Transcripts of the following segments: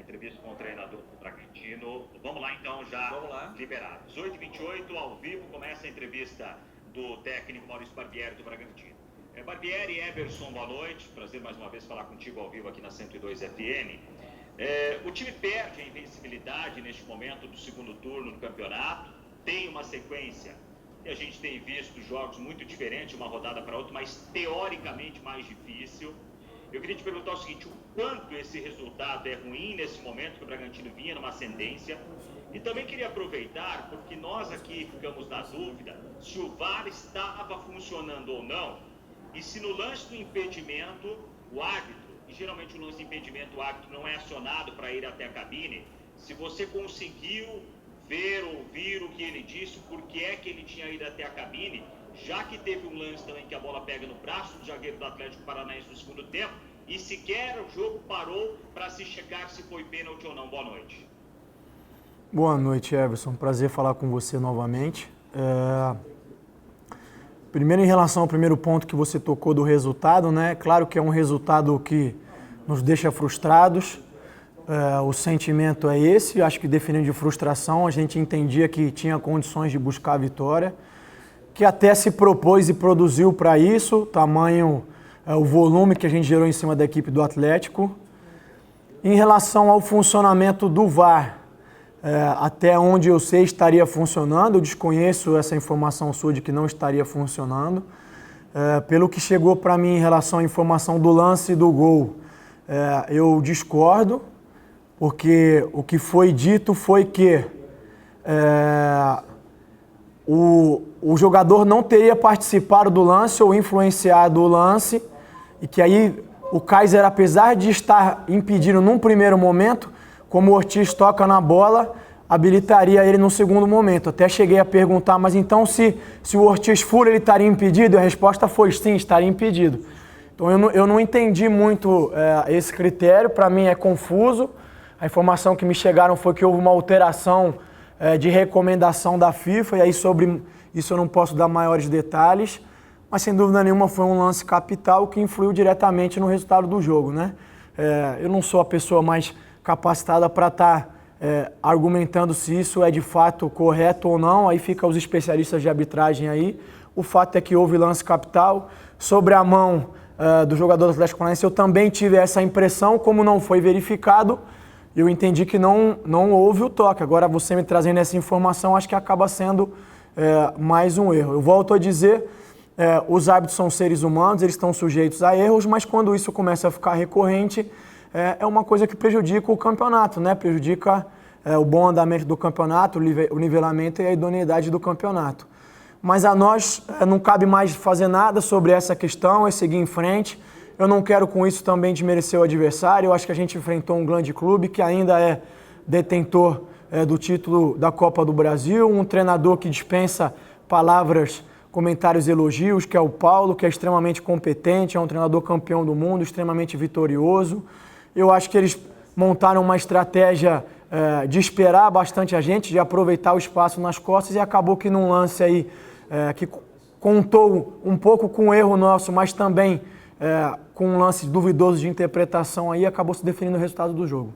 entrevista com o treinador do Bragantino. Vamos lá então, já liberados. 8h28, ao vivo, começa a entrevista do técnico Maurício Barbieri do Bragantino. Barbieri, Everson, boa noite. Prazer mais uma vez falar contigo ao vivo aqui na 102 FM. O time perde a invencibilidade neste momento do segundo turno do campeonato. Tem uma sequência e a gente tem visto jogos muito diferentes, uma rodada para outra, mas teoricamente mais difícil. Eu queria te perguntar o seguinte: o quanto esse resultado é ruim nesse momento que o Bragantino vinha numa ascendência? E também queria aproveitar, porque nós aqui ficamos na dúvida se o VAR estava funcionando ou não, e se no lance do impedimento, o árbitro, e geralmente no lance de impedimento o árbitro não é acionado para ir até a cabine, se você conseguiu ver, ouvir o que ele disse, por que é que ele tinha ido até a cabine, já que teve um lance também que a bola pega no braço do zagueiro do Atlético Paranaense no segundo tempo, e sequer o jogo parou para se checar se foi pênalti ou não. Boa noite. Boa noite, Everson. Prazer falar com você novamente. Primeiro, em relação ao primeiro ponto que você tocou do resultado, né? Claro que é um resultado que nos deixa frustrados. O sentimento é esse, acho que definindo de frustração, a gente entendia que tinha condições de buscar a vitória, que até se propôs e produziu para isso, tamanho, o volume que a gente gerou em cima da equipe do Atlético. Em relação ao funcionamento do VAR, até onde eu sei estaria funcionando, eu desconheço essa informação sua de que não estaria funcionando. Pelo que chegou para mim em relação à informação do lance do gol, eu discordo, porque o que foi dito foi que o jogador não teria participado do lance ou influenciado o lance, e que aí o Kaiser, apesar de estar impedido num primeiro momento, como o Ortiz toca na bola, habilitaria ele no segundo momento. Até cheguei a perguntar, mas então se o Ortiz fura, ele estaria impedido? E a resposta foi sim, estaria impedido. Então eu não entendi muito esse critério, para mim é confuso. A informação que me chegaram foi que houve uma alteração de recomendação da FIFA, e aí sobre isso eu não posso dar maiores detalhes, mas sem dúvida nenhuma foi um lance capital que influiu diretamente no resultado do jogo, né? Eu não sou a pessoa mais capacitada para estar argumentando se isso é de fato correto ou não, aí fica os especialistas de arbitragem aí. O fato é que houve lance capital. Sobre a mão do jogador do Atlético Paranaense, eu também tive essa impressão, como não foi verificado, eu entendi que não houve o toque. Agora você me trazendo essa informação, acho que acaba sendo mais um erro. Eu volto a dizer, os árbitros são seres humanos, eles estão sujeitos a erros, mas quando isso começa a ficar recorrente, é uma coisa que prejudica o campeonato, né? Prejudica o bom andamento do campeonato, o nivelamento e a idoneidade do campeonato. Mas a nós não cabe mais fazer nada sobre essa questão, é seguir em frente. Eu não quero com isso também desmerecer o adversário. Eu acho que a gente enfrentou um grande clube que ainda é detentor do título da Copa do Brasil, um treinador que dispensa palavras, comentários, elogios, que é o Paulo, que é extremamente competente, é um treinador campeão do mundo, extremamente vitorioso. Eu acho que eles montaram uma estratégia de esperar bastante a gente, de aproveitar o espaço nas costas, e acabou que num lance aí que contou um pouco com o erro nosso, mas também com um lance duvidoso de interpretação aí, acabou se definindo o resultado do jogo.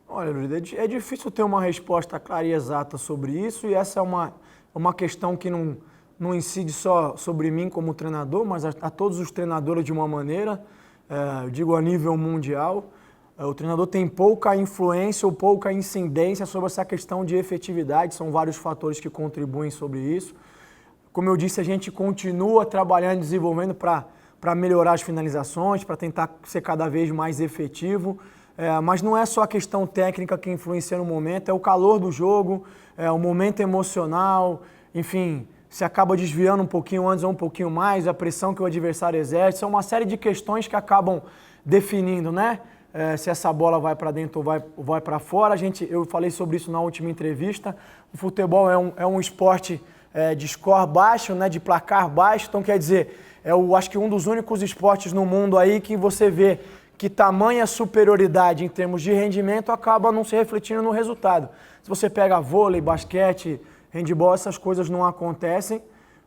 Olha, Luiz, é difícil ter uma resposta clara e exata sobre isso, e essa é uma questão que não incide só sobre mim como treinador, mas a todos os treinadores de uma maneira, eu digo a nível mundial. O treinador tem pouca influência ou pouca incidência sobre essa questão de efetividade, são vários fatores que contribuem sobre isso. Como eu disse, a gente continua trabalhando e desenvolvendo para melhorar as finalizações, para tentar ser cada vez mais efetivo. Mas não é só a questão técnica que influencia no momento, é o calor do jogo, o momento emocional, enfim, se acaba desviando um pouquinho antes ou um pouquinho mais, a pressão que o adversário exerce, são uma série de questões que acabam definindo, né? Se essa bola vai para dentro ou vai para fora. Eu falei sobre isso na última entrevista. O futebol é um esporte de score baixo, né? De placar baixo, então quer dizer, acho que um dos únicos esportes no mundo aí que você vê que tamanha superioridade em termos de rendimento acaba não se refletindo no resultado. Se você pega vôlei, basquete, handebol, essas coisas não acontecem,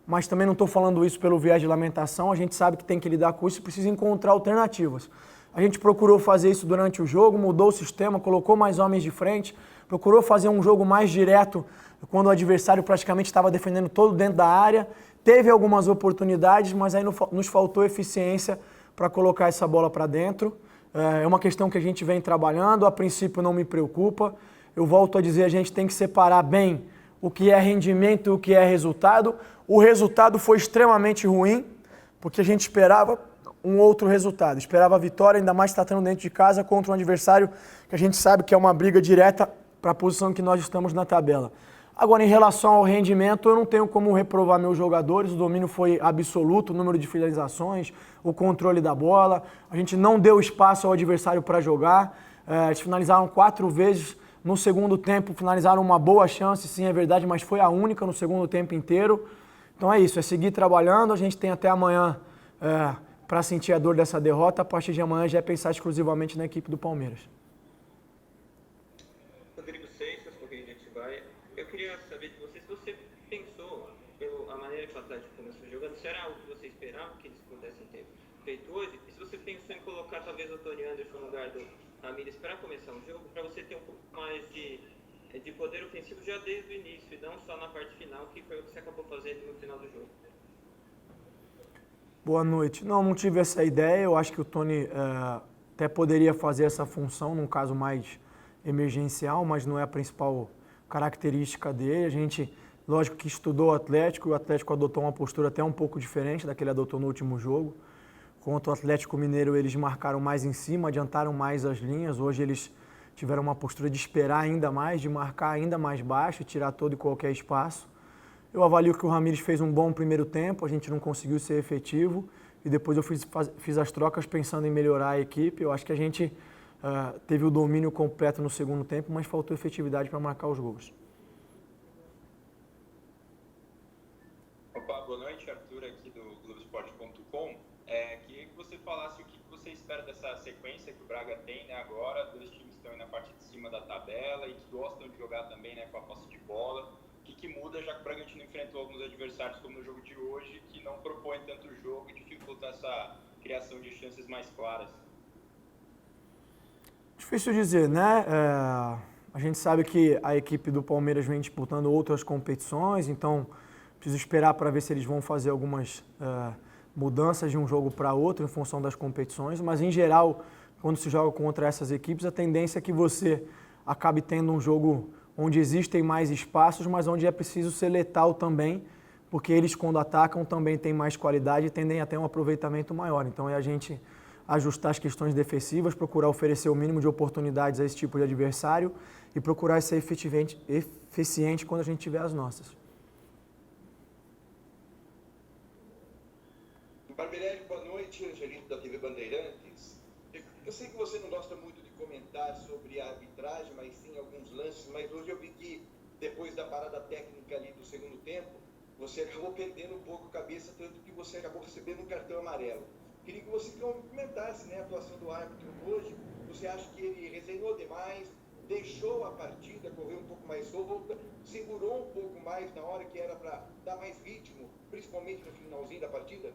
mas também não estou falando isso pelo viés de lamentação, a gente sabe que tem que lidar com isso e precisa encontrar alternativas. A gente procurou fazer isso durante o jogo, mudou o sistema, colocou mais homens de frente, procurou fazer um jogo mais direto quando o adversário praticamente estava defendendo todo dentro da área. Teve algumas oportunidades, mas aí nos faltou eficiência para colocar essa bola para dentro. É uma questão que a gente vem trabalhando, a princípio não me preocupa. Eu volto a dizer, a gente tem que separar bem o que é rendimento e o que é resultado. O resultado foi extremamente ruim, porque a gente esperava um outro resultado. Esperava a vitória, ainda mais tratando dentro de casa contra um adversário que a gente sabe que é uma briga direta para a posição que nós estamos na tabela. Agora, em relação ao rendimento, eu não tenho como reprovar meus jogadores, o domínio foi absoluto, o número de finalizações, o controle da bola, a gente não deu espaço ao adversário para jogar, eles finalizaram 4 vezes no segundo tempo, finalizaram uma boa chance, sim, é verdade, mas foi a única no segundo tempo inteiro. Então é isso, é seguir trabalhando, a gente tem até amanhã para sentir a dor dessa derrota, a partir de amanhã já é pensar exclusivamente na equipe do Palmeiras. Eu queria saber de você, se você pensou, pela maneira que o Atlético começou jogando, se era algo que você esperava que eles pudessem ter feito hoje, e se você pensou em colocar talvez o Tony Anderson no lugar do Ramírez para começar o jogo, para você ter um pouco mais de poder ofensivo já desde o início, e não só na parte final, que foi o que você acabou fazendo no final do jogo. Boa noite. Não tive essa ideia, eu acho que o Tony até poderia fazer essa função num caso mais emergencial, mas não é a principal característica dele. A gente, lógico que estudou o Atlético adotou uma postura até um pouco diferente da que ele adotou no último jogo. Contra o Atlético Mineiro, eles marcaram mais em cima, adiantaram mais as linhas. Hoje eles tiveram uma postura de esperar ainda mais, de marcar ainda mais baixo, tirar todo e qualquer espaço. Eu avalio que o Ramírez fez um bom primeiro tempo, a gente não conseguiu ser efetivo e depois eu fiz as trocas pensando em melhorar a equipe. Eu acho que a gente teve o domínio completo no segundo tempo, mas faltou efetividade para marcar os gols. Opa, boa noite, Arthur, aqui do Globoesporte.com. Queria que você falasse o que você espera dessa sequência que o Braga tem, né, agora. 2 times estão aí na parte de cima da tabela e que gostam de jogar também, né, com a posse de bola. O que muda, já que o Bragantino enfrentou alguns adversários, como no jogo de hoje, que não propõem tanto jogo e dificulta essa criação de chances mais claras? Difícil dizer, né? A gente sabe que a equipe do Palmeiras vem disputando outras competições, então preciso esperar para ver se eles vão fazer algumas mudanças de um jogo para outro em função das competições, mas em geral, quando se joga contra essas equipes, a tendência é que você acabe tendo um jogo onde existem mais espaços, mas onde é preciso ser letal também, porque eles quando atacam também têm mais qualidade e tendem a ter um aproveitamento maior. Então é a gente ajustar as questões defensivas, procurar oferecer o mínimo de oportunidades a esse tipo de adversário e procurar ser eficiente quando a gente tiver as nossas. Barbieri, boa noite, Angelito da TV Bandeirantes. Eu sei que você não gosta muito de comentar sobre a arbitragem, mas sim alguns lances, mas hoje eu vi que depois da parada técnica ali do segundo tempo, você acabou perdendo um pouco a cabeça, tanto que você acabou recebendo um cartão amarelo. Queria que você comentasse, né, a atuação do árbitro hoje. Você acha que ele resenhou demais, deixou a partida correr um pouco mais solta, segurou um pouco mais na hora que era para dar mais ritmo, principalmente no finalzinho da partida?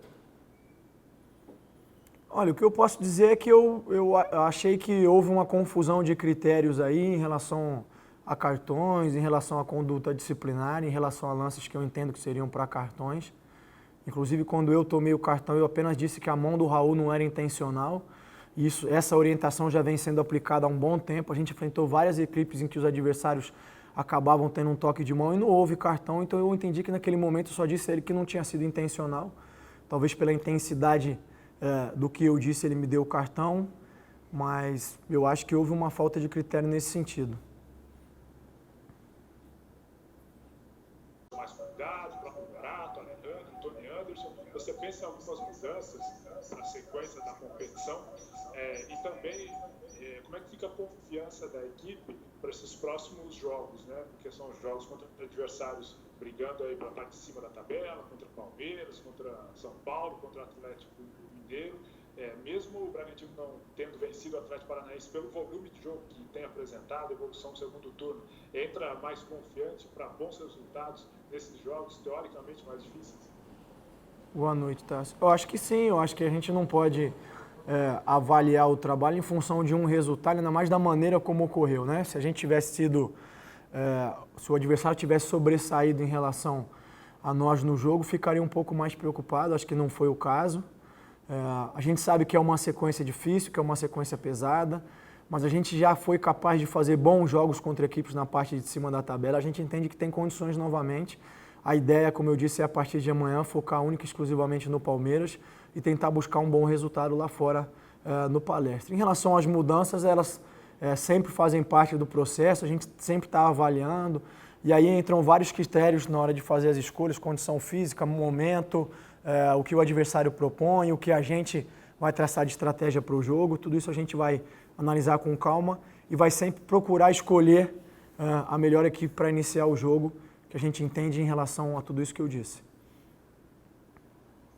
Olha, o que eu posso dizer é que eu achei que houve uma confusão de critérios aí em relação a cartões, em relação à conduta disciplinar, em relação a lances que eu entendo que seriam para cartões. Inclusive, quando eu tomei o cartão, eu apenas disse que a mão do Raul não era intencional. Essa orientação já vem sendo aplicada há um bom tempo. A gente enfrentou várias equipes em que os adversários acabavam tendo um toque de mão e não houve cartão. Então, eu entendi que naquele momento eu só disse a ele que não tinha sido intencional. Talvez pela intensidade do que eu disse, ele me deu o cartão. Mas eu acho que houve uma falta de critério nesse sentido. Mais cuidado para recuperar. você pensa em algumas mudanças na sequência da competição e também como é que fica a confiança da equipe para esses próximos jogos, né? Porque são jogos contra adversários brigando aí para a parte de cima da tabela, contra Palmeiras, contra São Paulo, contra Atlético Mineiro. Mesmo o Bragantino não tendo vencido o Atlético Paranaense pelo volume de jogo que tem apresentado, evolução no segundo turno, entra mais confiante para bons resultados nesses jogos teoricamente mais difíceis? Boa noite, Tássio. Eu acho que sim, eu acho que a gente não pode avaliar o trabalho em função de um resultado, ainda mais da maneira como ocorreu, né? Se a gente tivesse sido, se o adversário tivesse sobressaído em relação a nós no jogo, ficaria um pouco mais preocupado, acho que não foi o caso. A gente sabe que é uma sequência difícil, que é uma sequência pesada, mas a gente já foi capaz de fazer bons jogos contra equipes na parte de cima da tabela, a gente entende que tem condições novamente. A ideia, como eu disse, é a partir de amanhã focar única e exclusivamente no Palmeiras e tentar buscar um bom resultado lá fora no Palestra. Em relação às mudanças, elas sempre fazem parte do processo, a gente sempre está avaliando, e aí entram vários critérios na hora de fazer as escolhas, condição física, momento, o que o adversário propõe, o que a gente vai traçar de estratégia para o jogo, tudo isso a gente vai analisar com calma e vai sempre procurar escolher a melhor equipe para iniciar o jogo, que a gente entende em relação a tudo isso que eu disse.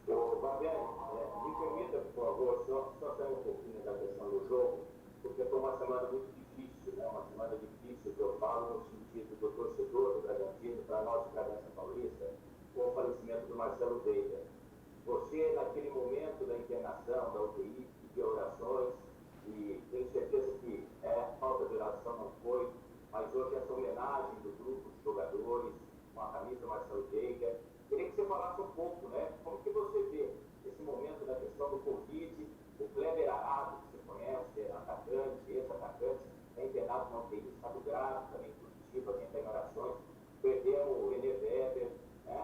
Me permita, por favor, só sair um pouquinho da questão do jogo, porque foi uma semana muito difícil, né? Uma semana difícil que eu falo no sentido do torcedor do Bragantino, para nós de Bragança Paulista, com o falecimento do Marcelo Veiga. Você, naquele momento da internação, da UTI, pediu orações, e tenho certeza que falta de oração não foi, mas hoje essa homenagem do grupo de jogadores, com a camisa do Marcelo Veiga. Queria que você falasse um pouco, né? Como que você vê esse momento da questão do Covid, o Kleber Arado, que você conhece, atacante, ex-atacante, é internado no UTI, estado grave, também positivo, a gente tem orações, perdemos o René Weber, né?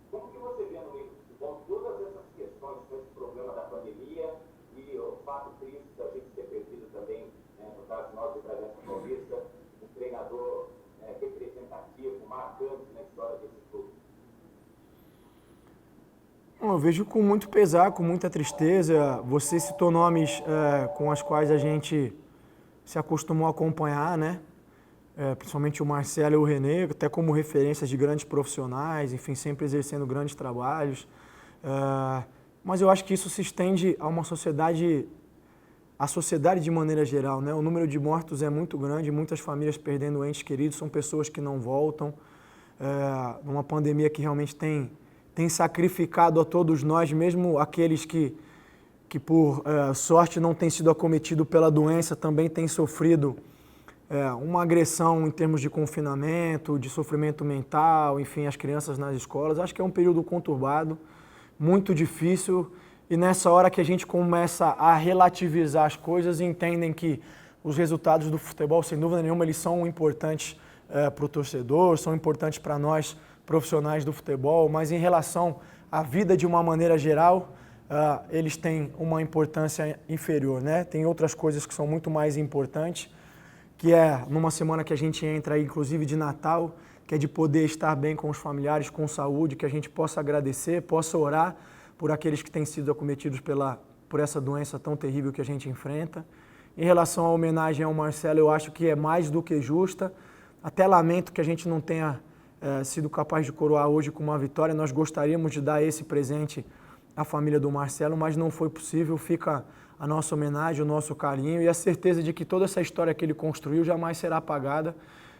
Como que você vê no meio do futebol todas essas questões com esse problema da pandemia e o fato triste da gente ter perdido também, no caso nós de Bragança Paulista, um treinador representativo, marcante na história desse clube? Eu vejo com muito pesar, com muita tristeza. Você citou nomes com os quais a gente se acostumou a acompanhar, né? Principalmente o Marcelo e o René, até como referências de grandes profissionais, enfim, sempre exercendo grandes trabalhos. Mas eu acho que isso se estende a uma sociedade, a sociedade de maneira geral, né? O número de mortos é muito grande, muitas famílias perdendo entes queridos, são pessoas que não voltam. Uma pandemia que realmente tem sacrificado a todos nós, mesmo aqueles que por sorte não têm sido acometidos pela doença, também têm sofrido uma agressão em termos de confinamento, de sofrimento mental, enfim, as crianças nas escolas. Acho que é um período conturbado, muito difícil, e nessa hora que a gente começa a relativizar as coisas e entendem que os resultados do futebol, sem dúvida nenhuma, eles são importantes para o torcedor, são importantes para nós, profissionais do futebol, mas em relação à vida de uma maneira geral, eles têm uma importância inferior, né? Tem outras coisas que são muito mais importantes, que é numa semana que a gente entra aí, inclusive de Natal, que é de poder estar bem com os familiares, com saúde, que a gente possa agradecer, possa orar por aqueles que têm sido acometidos por essa doença tão terrível que a gente enfrenta. Em relação à homenagem ao Marcelo, eu acho que é mais do que justa. Até lamento que a gente não tenha sido capaz de coroar hoje com uma vitória. Nós gostaríamos de dar esse presente à família do Marcelo, mas não foi possível. Fica a nossa homenagem, o nosso carinho e a certeza de que toda essa história que ele construiu jamais será apagada.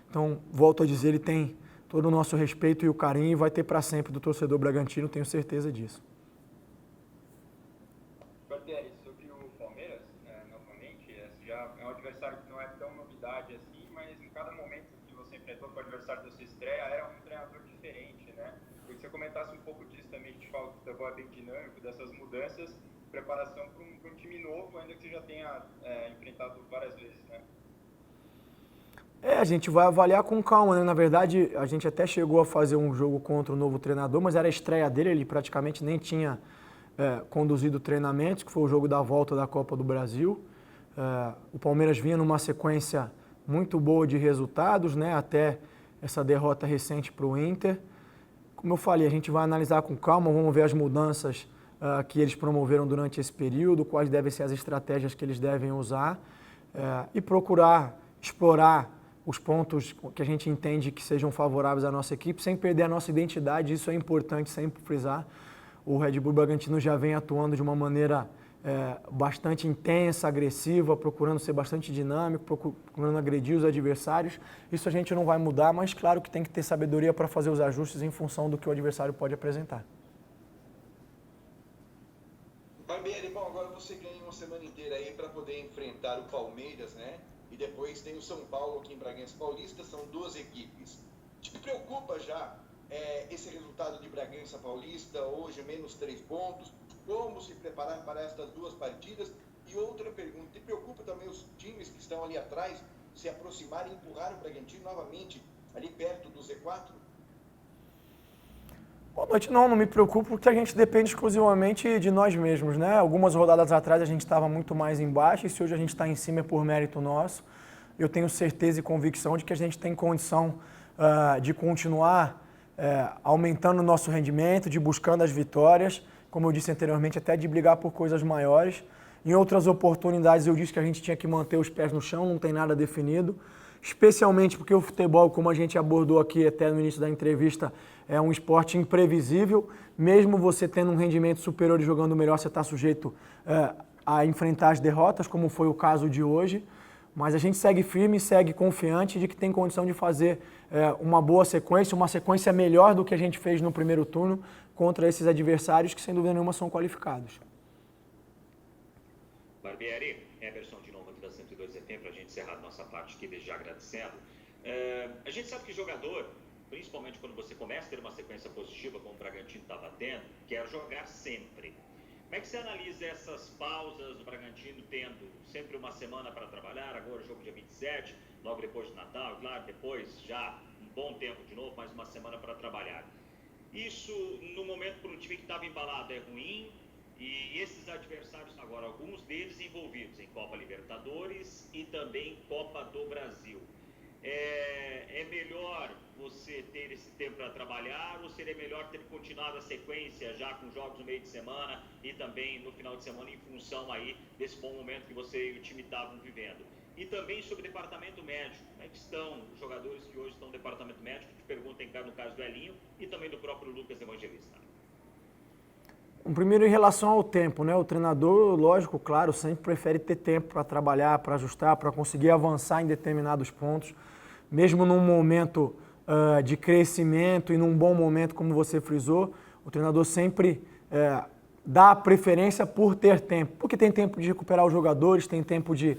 Então, volto a dizer, ele tem todo o nosso respeito e o carinho e vai ter para sempre do torcedor bragantino, tenho certeza disso. Barbieri, sobre o Palmeiras, novamente, já é um adversário que não é tão novidade assim, mas em cada momento que você enfrentou com o adversário da sua estreia, era um treinador diferente, né? Queria que você comentasse um pouco disso também, a gente fala que o futebol é bem dinâmico, dessas mudanças, preparação para um time novo, ainda que você já tenha enfrentado várias vezes, né? A gente vai avaliar com calma, né? Na verdade, a gente até chegou a fazer um jogo contra o novo treinador, mas era a estreia dele, ele praticamente nem tinha conduzido treinamentos, que foi o jogo da volta da Copa do Brasil. O Palmeiras vinha numa sequência muito boa de resultados, né? Até essa derrota recente para o Inter. Como eu falei, a gente vai analisar com calma, vamos ver as mudanças que eles promoveram durante esse período, quais devem ser as estratégias que eles devem usar e procurar explorar os pontos que a gente entende que sejam favoráveis à nossa equipe, sem perder a nossa identidade. Isso é importante sempre frisar. O Red Bull Bragantino já vem atuando de uma maneira bastante intensa, agressiva, procurando ser bastante dinâmico, procurando agredir os adversários. Isso a gente não vai mudar, mas claro que tem que ter sabedoria para fazer os ajustes em função do que o adversário pode apresentar. Barbieri, bom, agora você ganha uma semana inteira aí para poder enfrentar o Palmeiras, né? E depois tem o São Paulo aqui em Bragança Paulista, são 2 equipes. Te preocupa já esse resultado de Bragança Paulista, hoje menos 3 pontos? Como se preparar para estas 2 partidas? E outra pergunta, te preocupa também os times que estão ali atrás se aproximarem e empurrar o Bragantino novamente ali perto do Z4? Boa noite. Não me preocupo porque a gente depende exclusivamente de nós mesmos, né? Algumas rodadas atrás a gente estava muito mais embaixo e se hoje a gente está em cima é por mérito nosso. Eu tenho certeza e convicção de que a gente tem condição de continuar aumentando o nosso rendimento, de buscando as vitórias, como eu disse anteriormente, até de brigar por coisas maiores. Em outras oportunidades eu disse que a gente tinha que manter os pés no chão, não tem nada definido. Especialmente porque o futebol, como a gente abordou aqui até no início da entrevista, é um esporte imprevisível. Mesmo você tendo um rendimento superior e jogando melhor, você está sujeito a enfrentar as derrotas, como foi o caso de hoje. Mas a gente segue firme e segue confiante de que tem condição de fazer uma boa sequência, uma sequência melhor do que a gente fez no primeiro turno contra esses adversários que, sem dúvida nenhuma, são qualificados. Barbieri, Emerson de novo aqui da 102 FM, para a gente encerrar a nossa parte aqui, desde já agradecendo. A gente sabe que jogador, principalmente quando você começa a ter uma sequência positiva, como o Bragantino estava tendo, quer jogar sempre. Como é que você analisa essas pausas do Bragantino tendo sempre uma semana para trabalhar, agora o jogo dia 27, logo depois do Natal, claro, depois já um bom tempo de novo, mais uma semana para trabalhar. Isso, no momento para o time que estava embalado, é ruim? E esses adversários agora, alguns deles envolvidos em Copa Libertadores e também Copa do Brasil. É melhor você ter esse tempo para trabalhar ou seria melhor ter continuado a sequência já com jogos no meio de semana e também no final de semana em função aí desse bom momento que você e o time estavam vivendo? E também sobre o departamento médico, como é que estão os jogadores que hoje estão no departamento médico? Te perguntem no caso do Elinho e também do próprio Lucas Evangelista. Primeiro, em relação ao tempo, né? O treinador, lógico, claro, sempre prefere ter tempo para trabalhar, para ajustar, para conseguir avançar em determinados pontos, mesmo num momento de crescimento e num bom momento, como você frisou, o treinador sempre dá preferência por ter tempo, porque tem tempo de recuperar os jogadores, tem tempo de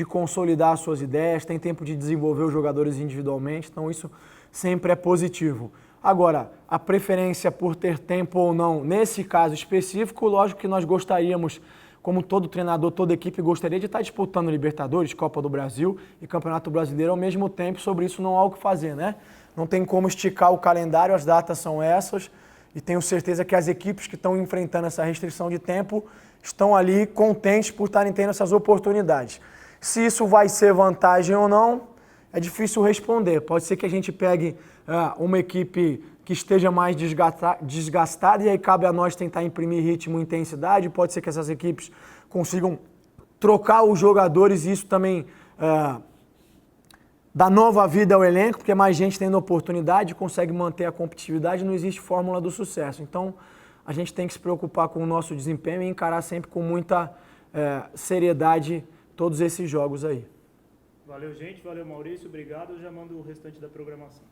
consolidar as suas ideias, tem tempo de desenvolver os jogadores individualmente, então isso sempre é positivo. Agora, a preferência por ter tempo ou não, nesse caso específico, lógico que nós gostaríamos, como todo treinador, toda equipe gostaria de estar disputando Libertadores, Copa do Brasil e Campeonato Brasileiro ao mesmo tempo, sobre isso não há o que fazer, né? Não tem como esticar o calendário, as datas são essas e tenho certeza que as equipes que estão enfrentando essa restrição de tempo estão ali contentes por estarem tendo essas oportunidades. Se isso vai ser vantagem ou não, é difícil responder. Pode ser que a gente pegue uma equipe que esteja mais desgastada e aí cabe a nós tentar imprimir ritmo e intensidade. Pode ser que essas equipes consigam trocar os jogadores e isso também dá nova vida ao elenco, porque mais gente tendo oportunidade consegue manter a competitividade, não existe fórmula do sucesso. Então, a gente tem que se preocupar com o nosso desempenho e encarar sempre com muita seriedade todos esses jogos aí. Valeu, gente. Valeu, Maurício. Obrigado. Eu já mando o restante da programação.